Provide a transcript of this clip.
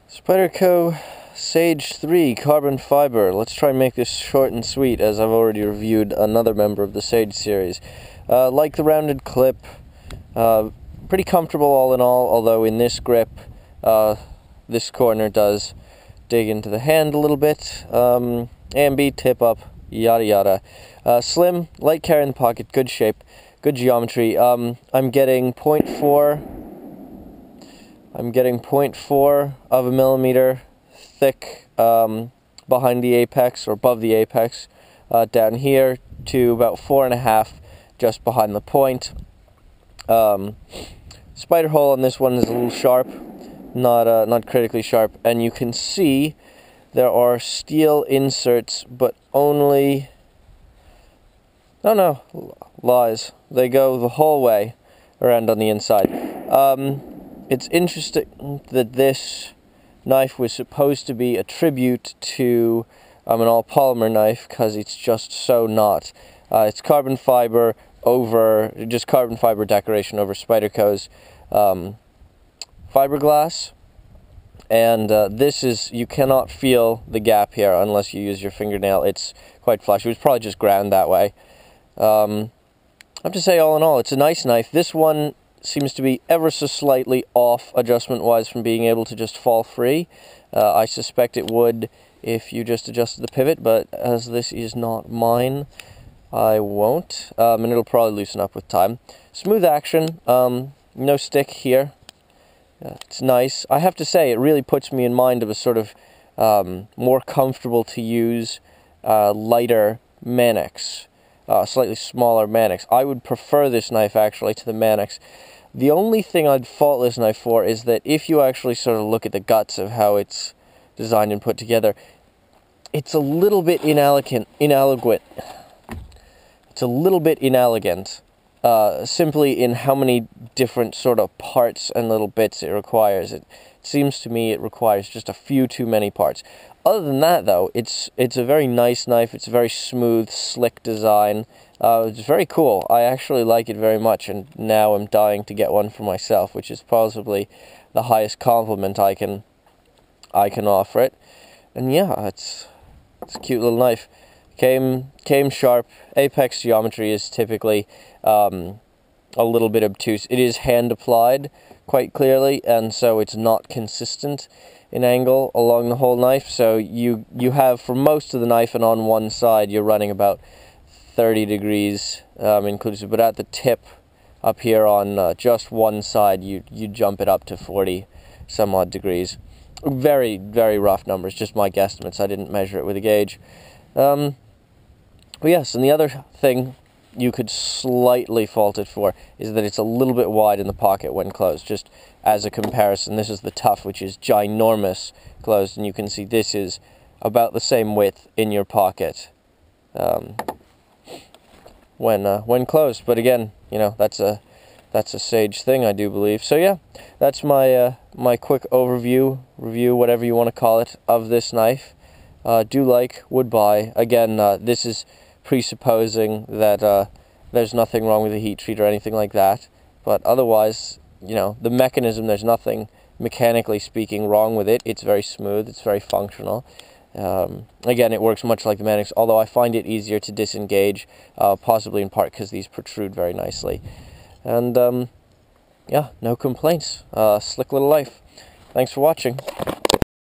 Spyderco Sage 3 carbon fiber. Let's try and make this short and sweet, as I've already reviewed another member of the Sage series. Like the rounded clip, pretty comfortable all in all, although in this grip, this corner does dig into the hand a little bit. A and B, tip up, yada yada. Slim, light carry in the pocket, good shape, good geometry. I'm getting 0.4 of a millimeter thick behind the apex, or above the apex, down here to about 4.5 just behind the point. Spider hole on this one is a little sharp, not critically sharp, and you can see there are steel inserts, but only, no, lies. They go the whole way around on the inside. It's interesting that this knife was supposed to be a tribute to an all-polymer knife, because it's just so not. It's carbon fiber over, just carbon fiber decoration over Spyderco's fiberglass. And this is, you cannot feel the gap here unless you use your fingernail. It's quite flush. It was probably just ground that way. I have to say, all in all, it's a nice knife. This one seems to be ever so slightly off adjustment-wise from being able to just fall free. I suspect it would if you just adjusted the pivot, but as this is not mine, I won't, and it'll probably loosen up with time. Smooth action, no stick here. It's nice. I have to say, it really puts me in mind of a sort of more comfortable to use lighter Mannix. Slightly smaller Mannix. I would prefer this knife actually to the Mannix. The only thing I'd fault this knife for is that if you actually sort of look at the guts of how it's designed and put together, it's a little bit inelegant. It's a little bit inelegant, simply in how many different sort of parts and little bits it requires. It seems to me it requires just a few too many parts. Other than that, though, it's a very nice knife. It's a very smooth, slick design. It's very cool. I actually like it very much, and now I'm dying to get one for myself, which is possibly the highest compliment I can offer it. And yeah, it's a cute little knife. Came sharp. Apex geometry is typically a little bit obtuse. It is hand applied quite clearly, and so it's not consistent in angle along the whole knife. So you have, for most of the knife and on one side, you're running about 30 degrees inclusive, but at the tip up here on just one side, you jump it up to 40 some odd degrees. Very, very rough numbers, just my guesstimates. I didn't measure it with a gauge. But yes, and the other thing you could slightly fault it for is that it's a little bit wide in the pocket when closed. Just as a comparison, this is the tough, which is ginormous closed, and you can see this is about the same width in your pocket when closed. But again, you know, that's a Sage thing, I do believe. So yeah, that's my my quick review, whatever you want to call it, of this knife. Do like, would buy. Again, this is presupposing that there's nothing wrong with the heat treat or anything like that. But otherwise, you know, the mechanism, there's nothing mechanically speaking wrong with it. It's very smooth, it's very functional. Again, it works much like the Mannix, although I find it easier to disengage, possibly in part because these protrude very nicely. And yeah, no complaints. Slick little life. Thanks for watching.